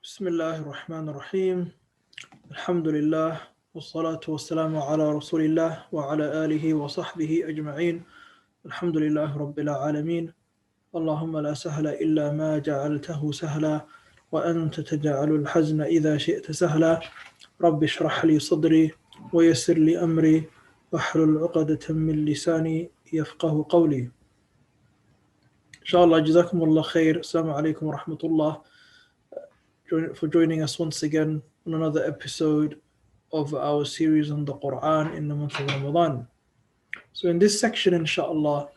بسم الله الرحمن الرحيم الحمد لله والصلاة والسلام على رسول الله وعلى آله وصحبه أجمعين الحمد لله رب العالمين اللهم لا سهل إلا ما جعلته سهلا وأنت تجعل الحزن إذا شئت سهلا رب اشرح لي صدري ويسر لي أمري واحلل عقدة من لساني يفقه قولي إن شاء الله جزاكم الله خير السلام عليكم ورحمة الله for joining us once again on another episode of our series on the Quran in the month of Ramadan. So, in this section, inshallah,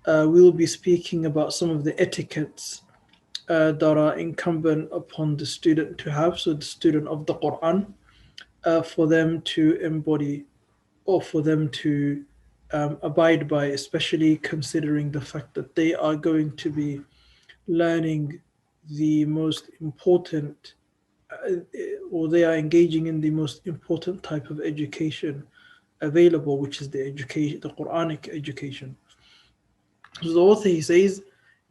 we'll be speaking about some of the etiquettes that are incumbent upon the student to have, so the student of the Quran, for them to embody or for them to abide by, especially considering the fact that they are going to be learning the most important or they are engaging in the most important type of education available, which is the Quranic education. So the author he says,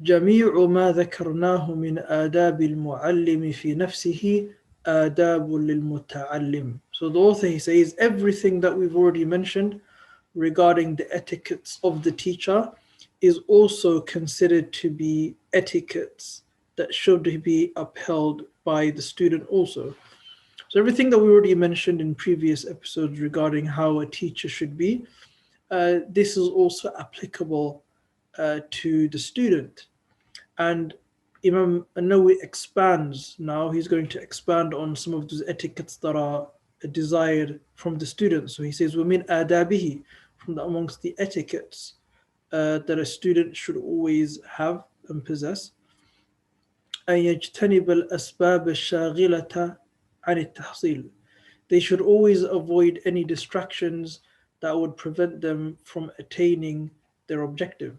جميع ما ذكرناه من آداب المعلم في نفسه آداب للمتعلم. So the author he says everything that we've already mentioned regarding the etiquettes of the teacher is also considered to be etiquettes that should be upheld by the student also. So everything that we already mentioned in previous episodes regarding how a teacher should be, this is also applicable to the student. And Imam An-Nawawi expands now, he's going to expand on some of those etiquettes that are desired from the student. So he says, وَمِنْ آدَابِهِ, from amongst the etiquettes that a student should always have and possess, أن يجتنب الأسباب الشاغلة عن التحصيل. They should always avoid any distractions that would prevent them from attaining their objective.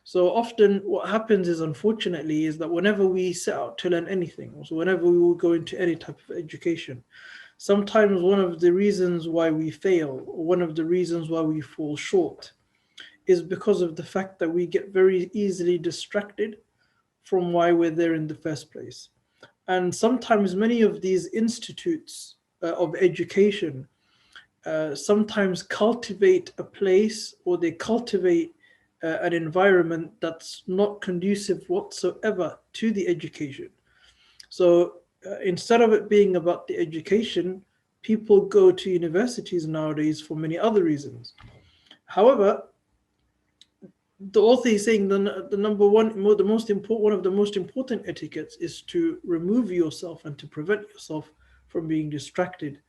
So often what happens is, unfortunately, is that whenever we set out to learn anything, so whenever we will go into any type of education, sometimes one of the reasons why we fail, or one of the reasons why we fall short, is because of the fact that we get very easily distracted from why we're there in the first place. And sometimes many of these institutes of education sometimes cultivate a place, or they cultivate an environment that's not conducive whatsoever to the education. So instead of it being about the education, people go to universities nowadays for many other reasons. However, the author is saying the number one, the most important, one of the most important etiquettes is to remove yourself and to prevent yourself from being distracted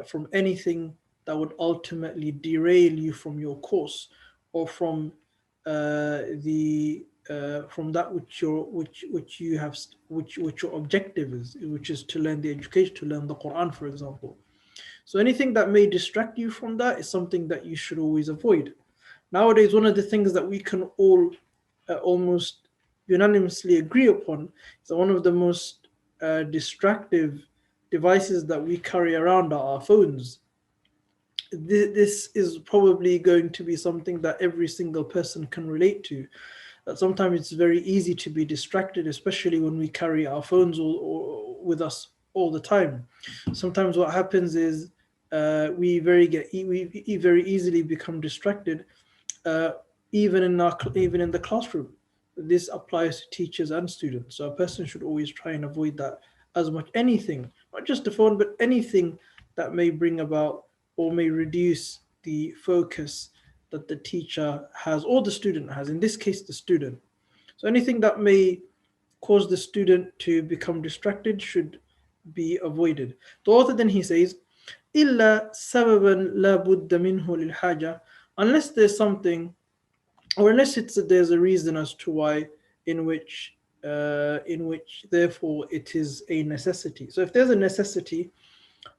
from anything that would ultimately derail you from your course, or from from that which your objective is, which is to learn the education, to learn the Quran, for example. So anything that may distract you from that is something that you should always avoid. Nowadays, one of the things that we can all almost unanimously agree upon is that one of the most distractive devices that we carry around are our phones. This is probably going to be something that every single person can relate to. That sometimes it's very easy to be distracted, especially when we carry our phones or with us all the time. Sometimes what happens is we very easily become distracted, even in the classroom. This applies to teachers and students. So a person should always try and avoid that as much. Anything, not just the phone, but anything that may bring about or may reduce the focus that the teacher has or the student has, in this case the student. So anything that may cause the student to become distracted should be avoided. The author then he says, إلا سببا لا بد منه للحاجة, unless there's something, or unless there's a reason as to why, in which therefore it is a necessity. So if there's a necessity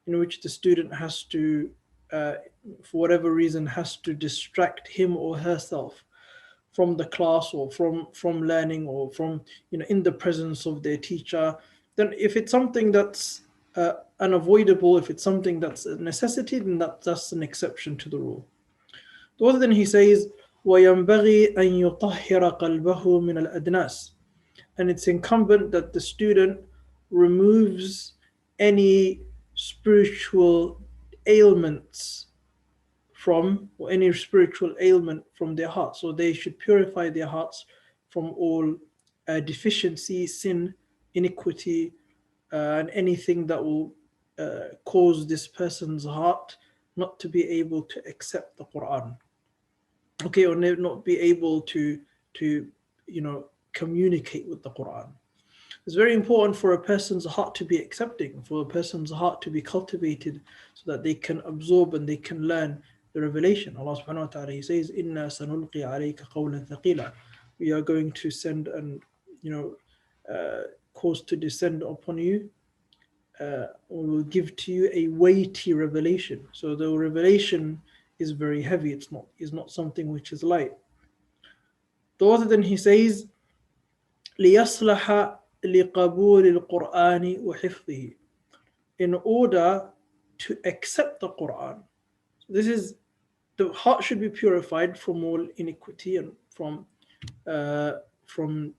in which the student has to, for whatever reason, has to distract him or herself from the class, or from learning, or from in the presence of their teacher, then if it's something that's unavoidable, if it's something that's a necessity, then that's an exception to the rule. The other then he says, وَيَنْبَغِي أَنْ يُطَهِّرَ قَلْبَهُ مِنَ الْأَدْنَاسِ, and it's incumbent that the student removes any spiritual ailments from, or any spiritual ailment from their hearts. So they should purify their hearts from all deficiency, sin, iniquity, and anything that will cause this person's heart not to be able to accept the Quran, okay, or not be able to communicate with the Quran. It's very important for a person's heart to be accepting, for a person's heart to be cultivated, so that they can absorb and they can learn the revelation. Allah subhanahu wa ta'ala, He says, "Inna sanulqi alayka qawlan thaqila." We are going to send and cause to descend upon you, or will give to you a weighty revelation. So the revelation is very heavy. It's not something which is light. The author then he says, لِيَصْلَحَ لِقَبُولِ الْقُرْآنِ وَحِفْظِهِ, in order to accept the Quran. This is, the heart should be purified from all iniquity and from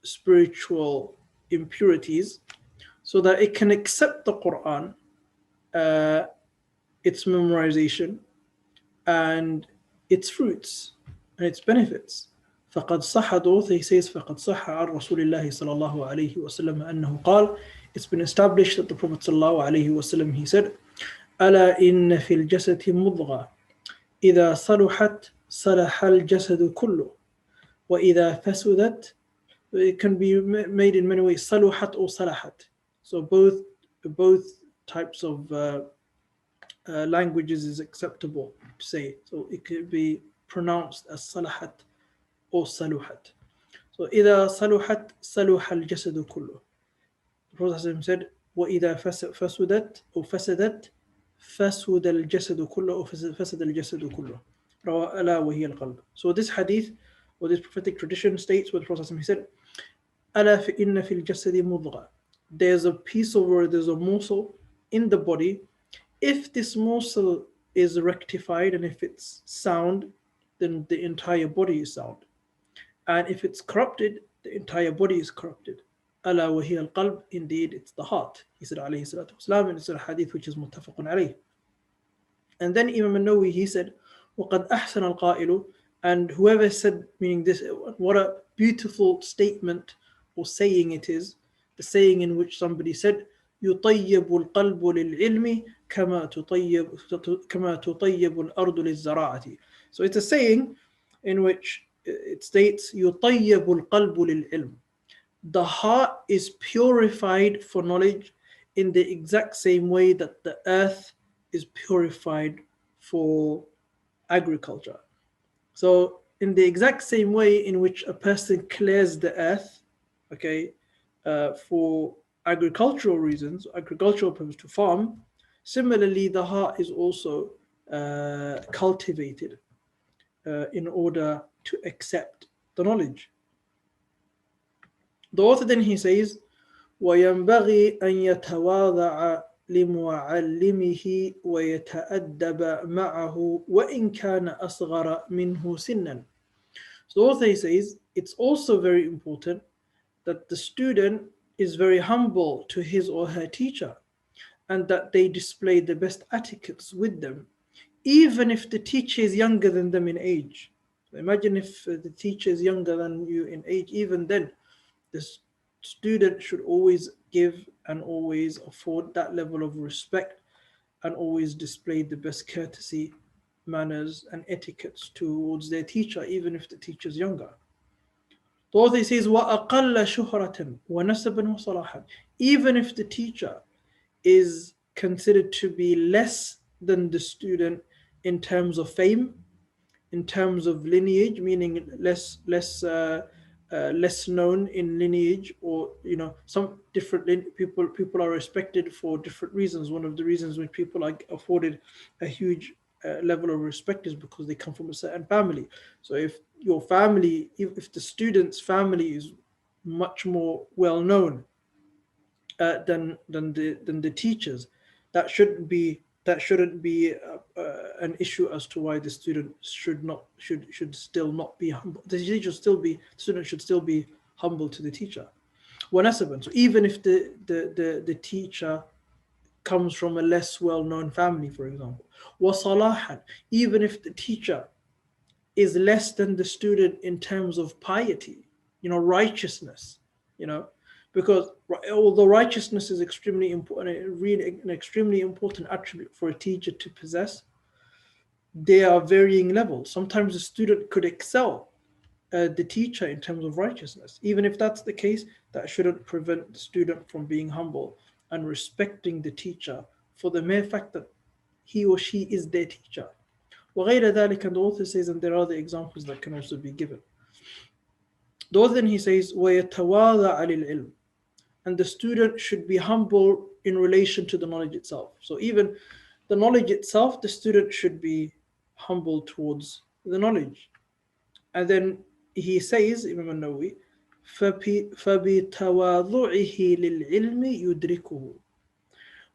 spiritual impurities, so that it can accept the Quran, its memorization, and its fruits and its benefits. فقد صح, the author, he says, فقد صح عن رسول الله صلى الله عليه وسلم أنه قال, it's been established that the Prophet صلى الله عليه وسلم, he said, ألا إن في الجسد مضغة إذا صلحت صلح الجسد كله وإذا فسدت. It can be made in many ways, صلحت or صلحت. So both types of languages is acceptable to say. So it could be pronounced as صلحت or صلحت. So إذا صلحت صلح الجسد كله. The Prophet said, وإذا فسدت أو فسدت فسد الجسد كله أو فسد الجسد كله. رواه ألا وهي القلب. So this hadith, or this prophetic tradition, states what the Prophet he said, ألا فإن في الجسد مضغة. There's a piece of, or there's a morsel in the body. If this morsel is rectified and if it's sound, then the entire body is sound. And if it's corrupted, the entire body is corrupted. ألا وهي القلب, indeed it's the heart. He said عليه الصلاة والسلام, and it's a hadith which is متفق عليه. And then Imam al-Nawawi, he said, وَقَدْ أَحْسَنَ الْقَائِلُ, and whoever said, meaning this, what a beautiful statement or saying it is, the saying in which somebody said, يُطَيَّبُ الْقَلْبُ لِلْعِلْمِ كَمَا تُطَيَّبُ الْأَرْضُ لِلزَّرَاعَةِ. So it's a saying in which it states, يُطَيَّبُ الْقَلْبُ لِلْعِلْمِ. The heart is purified for knowledge in the exact same way that the earth is purified for agriculture. So in the exact same way in which a person clears the earth, okay, for agricultural reasons, agricultural purpose to farm, similarly the heart is also cultivated in order to accept the knowledge. The author then he says, وَيَنْبَغِي أَنْ يَتَوَاضَعَ لِمُعَلِّمِهِ وَيَتَأَدَّبَ مَعَهُ وَإِنْ كَانَ أَصْغَرَ مِنْهُ سِنًّا. So the author says, it's also very important that the student is very humble to his or her teacher, and that they display the best etiquettes with them, even if the teacher is younger than them in age. So imagine if the teacher is younger than you in age, even then the student should always give and always afford that level of respect and always display the best courtesy, manners and etiquettes towards their teacher, even if the teacher is younger. The author says, وَأَقَلَّ شُهْرَةً وَنَسَبًا وَصَلَاحًا. Even if the teacher is considered to be less than the student in terms of fame, in terms of lineage, meaning less known in lineage, or some different people are respected for different reasons. One of the reasons when people are afforded a huge level of respect is because they come from a certain family. So if your family, if the student's family is much more well known than the teachers, that shouldn't be an issue as to why the student should still not be humble. The student should still be humble to the teacher. وَنَسَبًا. So even if the teacher comes from a less well-known family, for example. وَصَلَاحًا. Even if the teacher is less than the student in terms of piety, righteousness, because although righteousness is extremely important, really an extremely important attribute for a teacher to possess, there are varying levels. Sometimes the student could excel the teacher in terms of righteousness. Even if that's the case, that shouldn't prevent the student from being humble and respecting the teacher for the mere fact that he or she is their teacher. وغير ذلك, and the author says, and there are other examples that can also be given. The author then he says, وَيَتَوَاضَعَ لِلْعِلْمِ, and the student should be humble in relation to the knowledge itself. So even the knowledge itself, the student should be humble towards the knowledge. And then he says, Imam al-Nawawi, فَبِتَوَاضُعِهِ لِلْعِلْمِ يُدْرِكُهُ,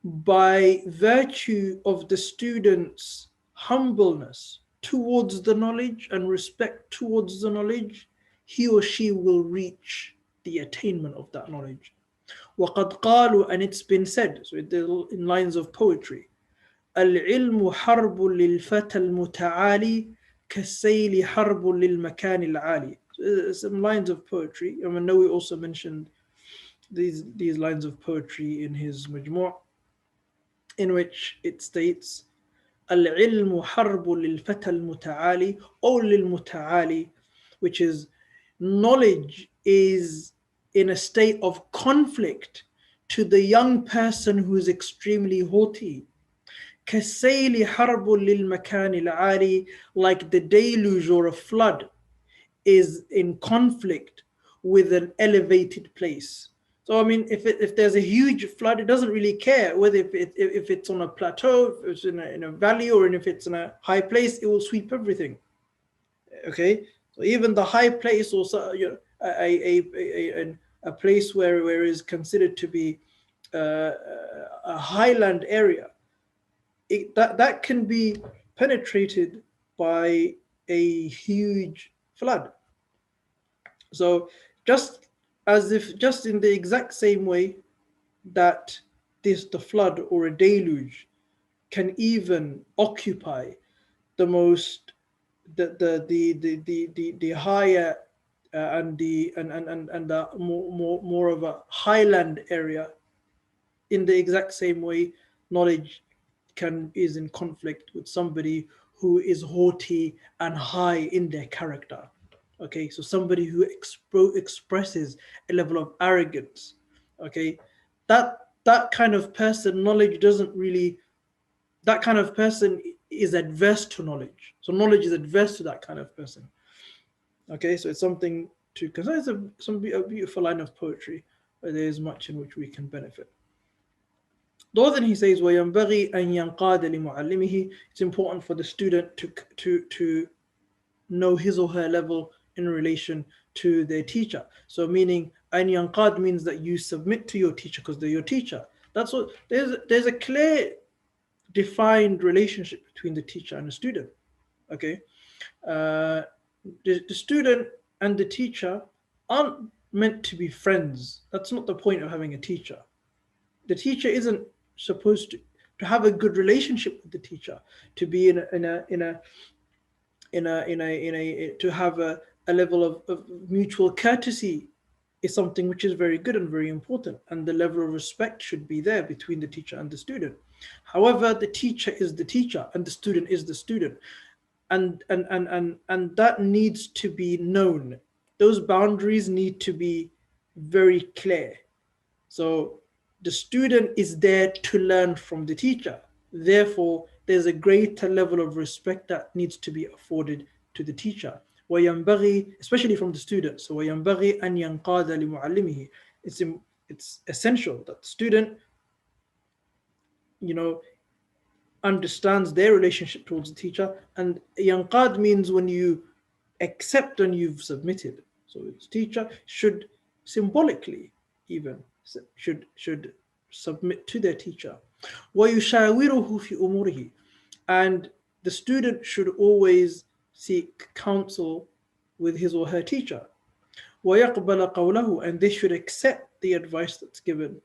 by virtue of the student's humbleness towards the knowledge and respect towards the knowledge, he or she will reach the attainment of that knowledge. وَقَدْ قَالُوا, and it's been said, so in lines of poetry, الْعِلْمُ حَرْبٌ لِلْفَتَى الْمُتَعَالِي كَالسَّيْلِ حَرْبٌ لِلْمَكَانِ الْعَالِي. So some lines of poetry. I know we also mentioned these lines of poetry in his Majmu', in which it states, العلم حرب للفتى المتعالي, or للمتعالي, which is knowledge is in a state of conflict to the young person who is extremely haughty. كالسيل حرب للمكان العالي, like the deluge or a flood is in conflict with an elevated place. So I mean, if there's a huge flood, it doesn't really care whether if it's on a plateau, if it's in a valley, or if it's in a high place, it will sweep everything. Okay, so even the high place, or a place where is considered to be a highland area, that can be penetrated by a huge flood. So just in the exact same way that the flood or a deluge can even occupy the higher and the more of a highland area, in the exact same way knowledge is in conflict with somebody who is haughty and high in their character. Okay, so somebody who expresses a level of arrogance. Okay, that kind of person, knowledge doesn't really. That kind of person is adverse to knowledge. So knowledge is adverse to that kind of person. Okay, so it's something to consider. It's a beautiful line of poetry, where there is much in which we can benefit. Though then he says, وَيَنْبَغِي أَنْ يَنْقَادَ لِمُعَلِّمِهِ, it's important for the student to know his or her level in relation to their teacher. So meaning, أَنْ يَنْقَاد means that you submit to your teacher because they're your teacher. That's what there's a clear, defined relationship between the teacher and the student. Okay, the student and the teacher aren't meant to be friends. That's not the point of having a teacher. The teacher isn't supposed to have a good relationship with the teacher, to be to have a level of mutual courtesy is something which is very good and very important, and the level of respect should be there between the teacher and the student. However, the teacher is the teacher and the student is the student, and that needs to be known. Those boundaries need to be very clear. So the student is there to learn from the teacher. Therefore, there's a greater level of respect that needs to be afforded to the teacher. وَيَنْبَغِي, especially from the student. So وَيَنْبَغِي أَنْ يَنْقَادَ لِمُعَلِّمِهِ. It's essential that the student, understands their relationship towards the teacher. And yanqad means when you accept and you've submitted. So the teacher should symbolically even should submit to their teacher. وَيُشَاوِرُهُ فِي أُمُورِهِ, and the student should always seek counsel with his or her teacher. وَيَقْبَلَ قَوْلَهُ, and they should accept the advice that's given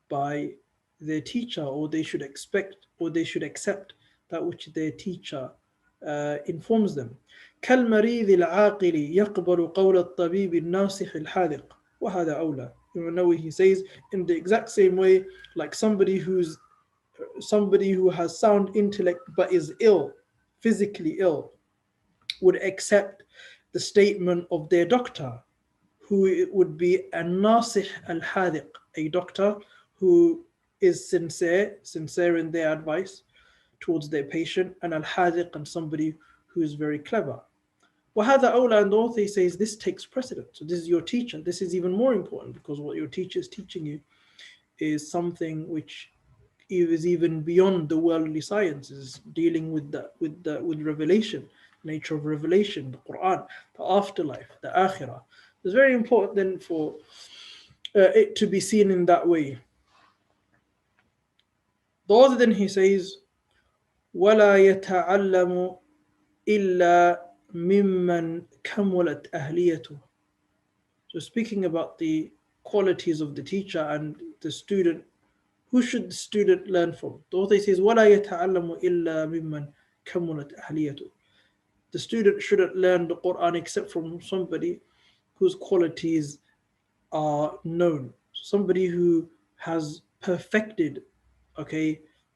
by their teacher, or they should expect, or they should accept that which their teacher informs them. كالمريض العاقل يقبل قول الطبيب الناصح الحاذق وهذا أولى. Imam Nawawi, he says, in the exact same way, like somebody who has sound intellect but is ill, physically ill, would accept the statement of their doctor, who it would be a nasih al-hadiq, a doctor who is sincere in their advice towards their patient, and al-hadiq, and somebody who is very clever. وَهَذَا أَوْلَى, and the author says this takes precedence. So this is your teacher. This is even more important, because what your teacher is teaching you is something which is even beyond the worldly sciences, dealing with revelation, nature of revelation, the Quran, the afterlife, the akhirah. It's very important then for it to be seen in that way. The author then, he says, وَلَا يَتَعَلَّمُ إِلَّا مِمَّنْ كَمُلَتْ أَهْلِيَتُهُ. So speaking about the qualities of the teacher and the student, who should the student learn from? The author says, وَلَا يَتَعَلَّمُ إِلَّا مِمَّنْ كَمُلَتْ أَهْلِيَتُهُ. The student shouldn't learn the Quran except from somebody whose qualities are known, somebody who has perfected,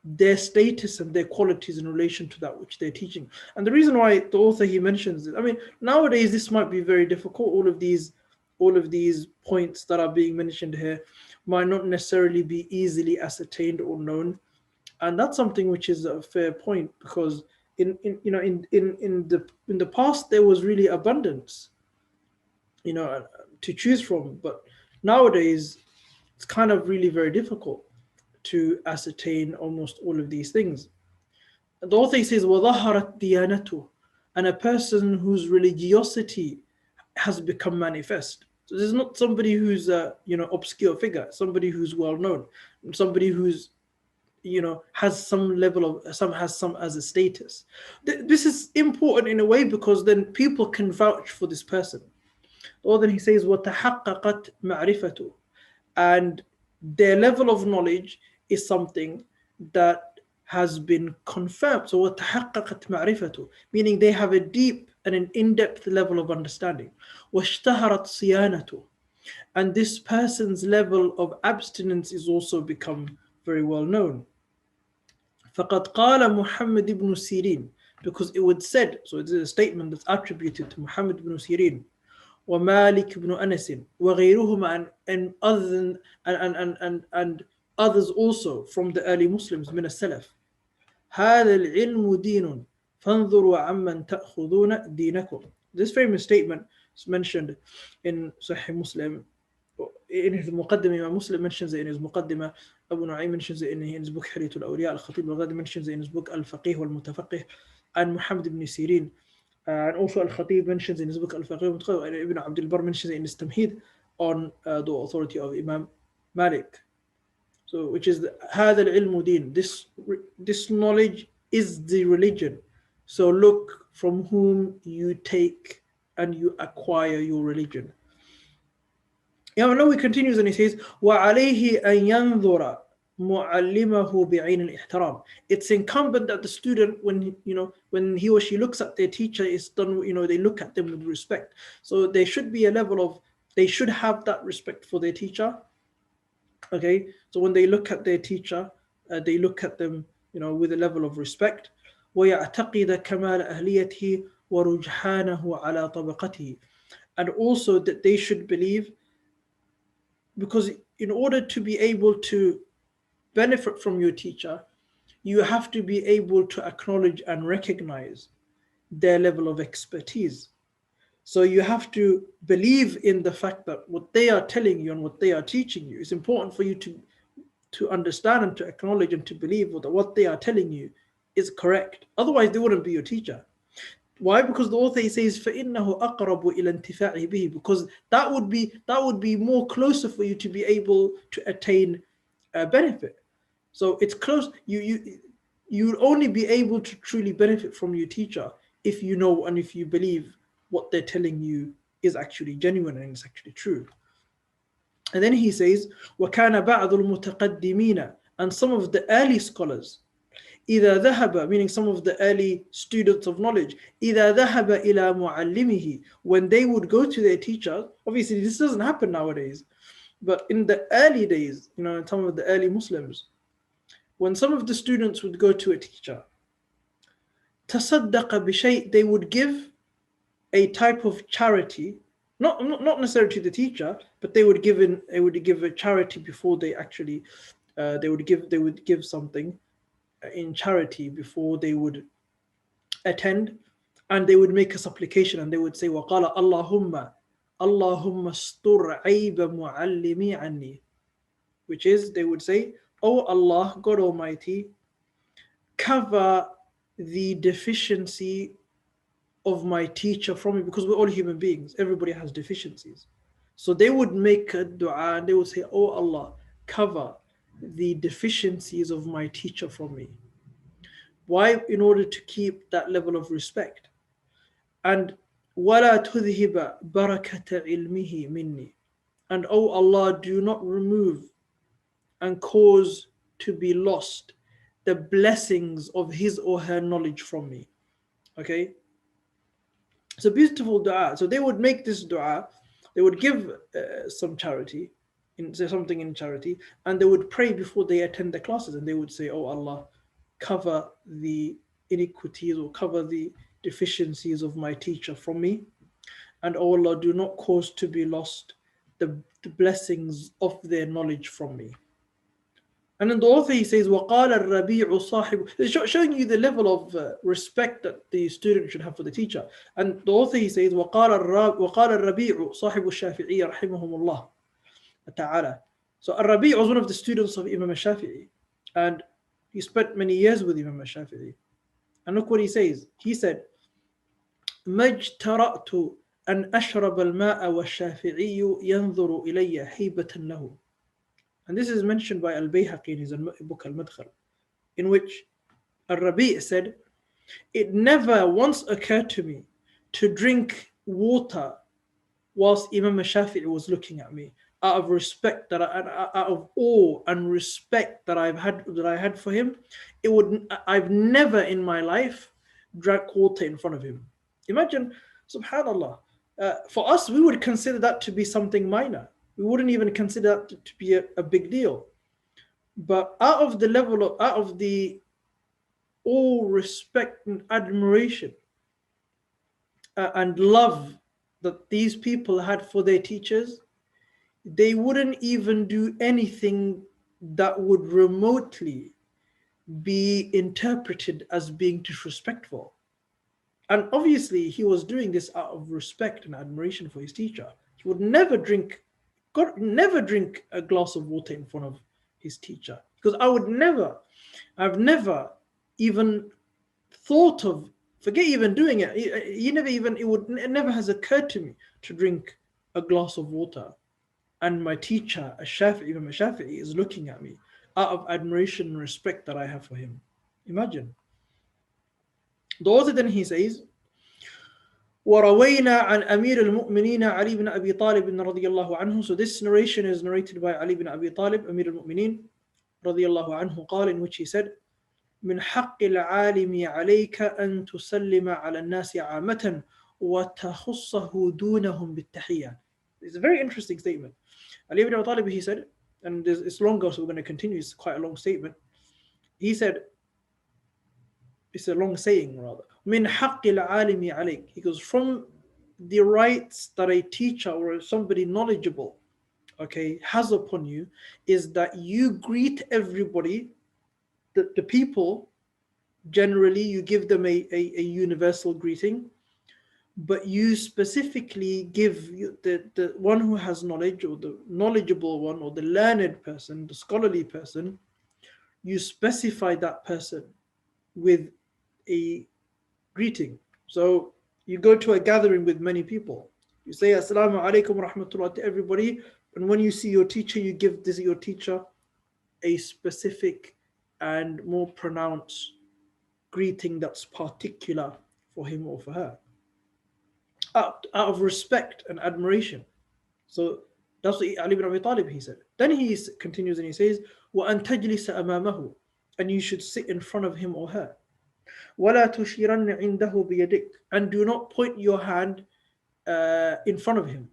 their status and their qualities in relation to that which they're teaching. And the reason why the author, he mentions it, nowadays this might be very difficult. All of these points that are being mentioned here might not necessarily be easily ascertained or known, and that's something which is a fair point, because in the past there was really abundance, to choose from, but nowadays it's kind of really very difficult to ascertain almost all of these things. And the author says, وَظَهَرَتْ دِيَانَتُهُ, and a person whose religiosity has become manifest. So this is not somebody who's a obscure figure, somebody who's well known, somebody who's has some level of some as a status. This is important in a way, because then people can vouch for this person. Or then he says, وَتَحَقَّقَتْ مَعْرِفَتُهُ, and their level of knowledge is something that has been confirmed. So وَتَحَقَّقَتْ مَعْرِفَتُهُ, meaning they have a deep and an in-depth level of understanding. وَاشْتَهَرَتْ صِيَانَتُهُ, and this person's level of abstinence is also become very well known. فَقَدْ قَالَ مُحَمَّدْ ibn Sirin, because it was said, so it's a statement that's attributed to Muhammad ibn Sirin, وَمَالِكْ ibn Anas, وَغَيْرُهُمَا, and others also from the early Muslims, من السلف. هَذَا الْعِلْمُ دِينٌ فَانظُرُوا عَمَّنْ تَأْخُذُونَ دِينَكُمْ. This famous statement is mentioned in Sahih Muslim. In his Muqaddimah, Imam Muslim mentions it in his Muqaddimah. Abu Nu'aym mentions it in his book Hilyatul Awliya. Al-Khatib al-Ghazali mentions it in his book Al-Faqih wal-Mutafaqih. And Muhammad ibn Sirin, and also Al-Khatib mentions in his book Al-Faqih wal-Mutafaqih. And Ibn Abdul Barr mentions it in his Tamheed on the authority of Imam Malik. So, which is هذا العلم دين. This knowledge is the religion. So look from whom you take and you acquire your religion. Imam Nawawi continues and he says, وَعَلَيْهِ أَن يَنظُرَ مُعَلِّمَهُ بِعَيْنِ الْإِحْتِرَامِ. It's incumbent that the student, when he or she looks at their teacher, is done, they look at them with respect. So there should be a level of, they should have that respect for their teacher. Okay, so when they look at their teacher, they look at them, with a level of respect. وَيَعْتَقِدَ كَمَالَ أَهْلِيَتِهِ وَرُجْحَانَهُ عَلَى طَبَقَتِهِ. And also that they should believe, because in order to be able to benefit from your teacher, you have to be able to acknowledge and recognize their level of expertise. So you have to believe in the fact that what they are telling you and what they are teaching you is important for you to understand and to acknowledge and to believe that what they are telling you is correct. Otherwise, they wouldn't be your teacher. Why? Because the author says, فَإِنَّهُ أَقْرَبُ إِلَى انْتِفَاعِهِ بِهِ, because that would be more closer for you to be able to attain a benefit. So it's close. You would only be able to truly benefit from your teacher if you know and if you believe what they're telling you is actually genuine and is actually true. And then he says, وَكَانَ بَعْضُ الْمُتَقَدِّمِينَ, and some of the early scholars, إِذَا ذَهَبَ, meaning some of the early students of knowledge, إِذَا ذَهَبَ إِلَى مُعَلِّمِهِ, when they would go to their teacher. Obviously this doesn't happen nowadays, but in the early days, in some of the early Muslims, when some of the students would go to a teacher, تَصَدَّقَ بِشَيْءٍ, they would give a type of charity, not necessarily to the teacher, but they would give a charity before they actually they would give something in charity before they would attend, and they would make a supplication and they would say, وَقَالَ اللَّهُمَّ اسْتُرْ عَيْبَ مُعَلِّمِي عَنِّي, which is, they would say, "Oh Allah, God Almighty, cover the deficiency of my teacher from me," because we're all human beings, everybody has deficiencies. So they would make a dua and they would say, "Oh Allah, cover the deficiencies of my teacher from me." Why? In order to keep that level of respect. And وَلَا تُذْهِبَ بَرَكَةَ عِلْمِهِ مِنِّي, and oh Allah, do not remove and cause to be lost the blessings of his or her knowledge from me. Okay, it's a beautiful dua. So they would make this dua, they would give some charity, something in charity, and they would pray before they attend the classes, and they would say, "Oh Allah, cover the iniquities or cover the deficiencies of my teacher from me, and oh Allah, do not cause to be lost the blessings of their knowledge from me." And then the author, he says, وَقَالَ الرَّبِيعُ صَاحِبُ, showing you the level of respect that the student should have for the teacher. And the author, he says, وَقَالَ الرَّبِيعُ صَاحِبُ الشَّافِعِيَّ رَحِمَهُمُ اللَّهُ ta'ala. So Ar-Rabi' was one of the students of Imam al-Shafi'i, and he spent many years with Imam al-Shafi'i. And look what he says. He said, مَجْتَرَأْتُ أَنْ أَشْرَبَ الْمَاءَ وَالشَّافِعِيُّ يَنْظُرُ إِلَيَّ حِيبَةً لَهُ. And this is mentioned by Al-Bayhaqi in his book Al-Madkhal, in which Ar-Rabi' said, "It never once occurred to me to drink water whilst Imam al-Shafi'i was looking at me, out of respect out of awe and respect that I had for him. I've never in my life drank water in front of him." Imagine, subhanallah. For us, we would consider that to be something minor. We wouldn't even consider that to be a big deal. But out of the all respect and admiration and love that these people had for their teachers, they wouldn't even do anything that would remotely be interpreted as being disrespectful. And obviously, he was doing this out of respect and admiration for his teacher. He would never drink a glass of water in front of his teacher, because I've never even thought of, forget even doing it. It never has occurred to me to drink a glass of water, and my teacher, Imam Shafi'i, is looking at me out of admiration and respect that I have for him. Imagine. The author then he says, وروينا عن أمير المؤمنين علي بن أبي طالب رضي الله عنه. So this narration is narrated by Ali bin Abi Talib, Amir al-Mu'mineen رضي الله عنه, قال, in which he said, من حق العالم عليك أن تسلم على الناس عامة وتخصه دونهم بالتحية. It's a very interesting statement. Ali ibn Abi Talib, he said, and it's longer, so we're going to continue, it's quite a long statement. He said, it's a long saying rather, من حق العالم عليك. He goes, from the rights that a teacher or somebody knowledgeable, okay, has upon you, is that you greet everybody, the people, generally you give them a universal greeting, but you specifically give the one who has knowledge, or the knowledgeable one, or the learned person, the scholarly person, you specify that person with a greeting. So you go to a gathering with many people, you say Assalamu alaikum wa rahmatullah to everybody, and when you see your teacher, you give your teacher a specific and more pronounced greeting that's particular for him or for her. out of respect and admiration. So that's what Ali ibn Abi Talib he said. Then he continues and he says, وَأَن تَجْلِسَ أَمَامَهُ, and you should sit in front of him or her. وَلَا تُشِيرَنَّ عِنْدَهُ بِيَدِكَ, and do not point your hand in front of him.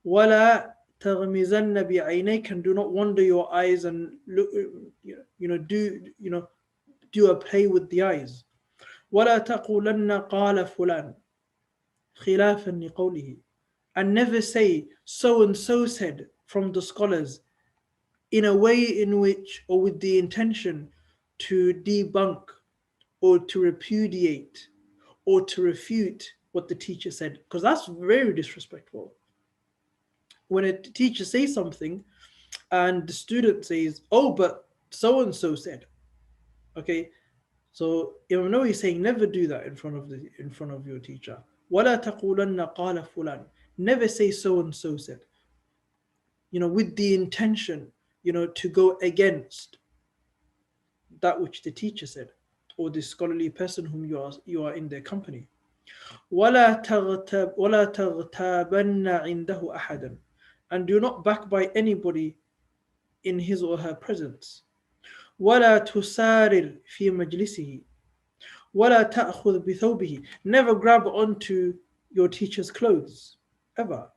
وَلَا تَغْمِزَنَّ بِعَيْنَيْكَ, and do not wander your eyes and look, do a play with the eyes. وَلَا تَقُولَنَّ قَالَ فُلَانٌ خِلَافًا لِقَوْلِهِ, and never say so and so said from the scholars in a way in which, or with the intention to debunk or to repudiate or to refute what the teacher said, because that's very disrespectful. When a teacher says something and the student says, oh, but so and so said, okay, so Imam Nawawi is saying never do that in front of your teacher. وَلَا تَقُولَنَّ قَالَ فُلَانٌ, never say so and so said, with the intention, to go against that which the teacher said or the scholarly person whom you are in their company. وَلَا تَغْتَابَنَّ عِنْدَهُ أَحَدًا, and do not backbite anybody in his or her presence. وَلَا تُسَارِرْ فِي مَجْلِسِهِ وَلَا تَأْخُذْ بِثَوْبِهِ, never grab onto your teacher's clothes, ever.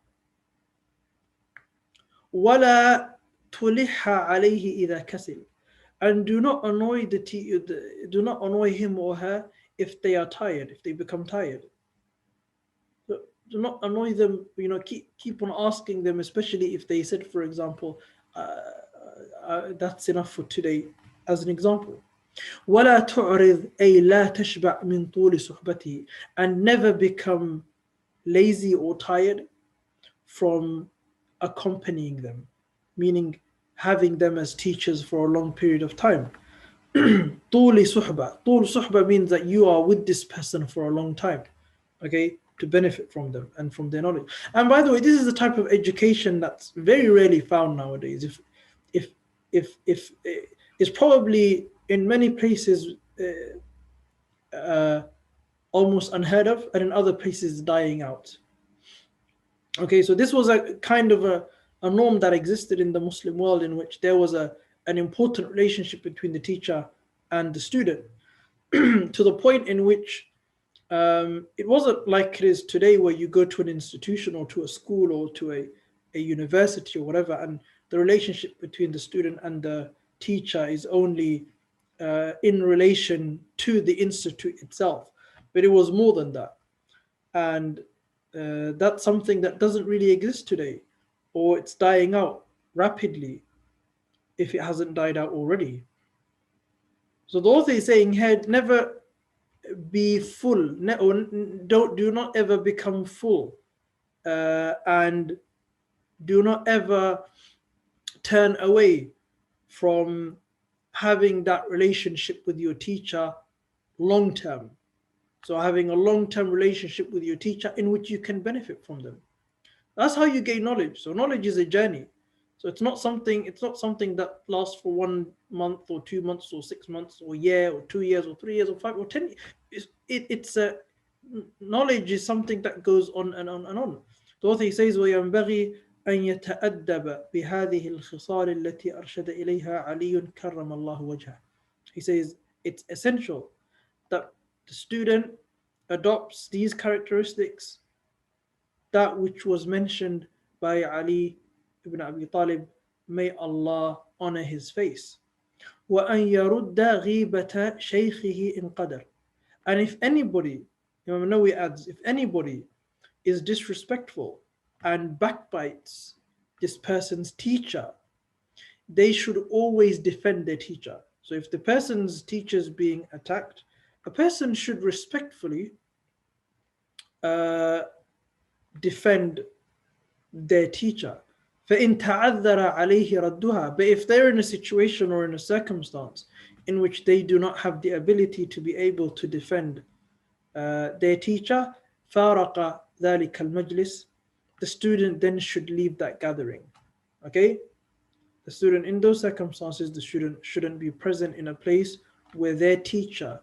وَلَا تُلِحَّ عَلَيْهِ إِذَا كَسِلْ, and do not annoy do not annoy him or her if they are tired, if they become tired. Do not annoy them, keep on asking them, especially if they said, for example, that's enough for today, as an example. وَلَا تُعْرِضْ أي لا تشبع من طول صحبته, and never become lazy or tired from accompanying them, meaning having them as teachers for a long period of time. طول صحبة. طول صحبة means that you are with this person for a long time, okay, to benefit from them and from their knowledge. And by the way, this is the type of education that's very rarely found nowadays. If it's probably in many places almost unheard of, and in other places dying out. Okay, so this was a kind of a norm that existed in the Muslim world, in which there was an important relationship between the teacher and the student, to the point in which it wasn't like it is today, where you go to an institution or to a school or to a university or whatever, and the relationship between the student and the teacher is only in relation to the institute itself. But it was more than that. And that's something that doesn't really exist today, or it's dying out rapidly if it hasn't died out already. So the author is saying here, never be full, do not ever become full, and do not ever turn away from having that relationship with your teacher long term. So having a long-term relationship with your teacher in which you can benefit from them. That's how you gain knowledge. So knowledge is a journey. So it's not something that lasts for 1 month or 2 months or 6 months or a year or 2 years or 3 years or 5 or 10 years. Knowledge is something that goes on and on and on. The author says, وَيَنْبَغِي أَنْ يَتَأَدَّبَ بِهَذِهِ الْخِصَالِ الَّتِي أَرْشَدَ إِلَيْهَا عَلِيٌّ كَرَّمَ اللَّهُ وَجْهَهُ. He says it's essential that the student adopts these characteristics, that which was mentioned by Ali ibn Abi Talib, may Allah honor his face. وَأَنْ يَرُدَّ غِيبَةَ شَيْخِهِ إِنْ قَدَرَ. And if anybody, Imam Nawawi adds, if anybody is disrespectful and backbites this person's teacher, they should always defend their teacher. So if the person's teacher is being attacked, a person should respectfully defend their teacher. فَإِن تَعَذَّرَ عَلَيْهِ رَدُّهَا. But if they're in a situation or in a circumstance in which they do not have the ability to be able to defend their teacher, فَارَقَ ذَلِكَ الْمَجْلِسِ. The student then should leave that gathering. Okay? The student, in those circumstances, the student shouldn't be present in a place where their teacher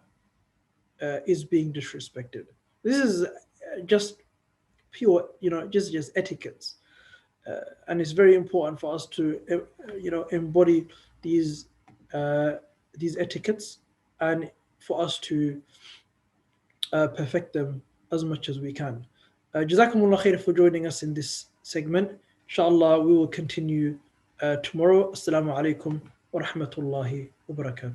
is being disrespected. This is just pure, just etiquettes. And it's very important for us to, embody these etiquettes, and for us to perfect them as much as we can. Jazakumullah khair for joining us in this segment. Inshallah, we will continue tomorrow. Assalamu alaikum wa rahmatullahi wa barakatuh.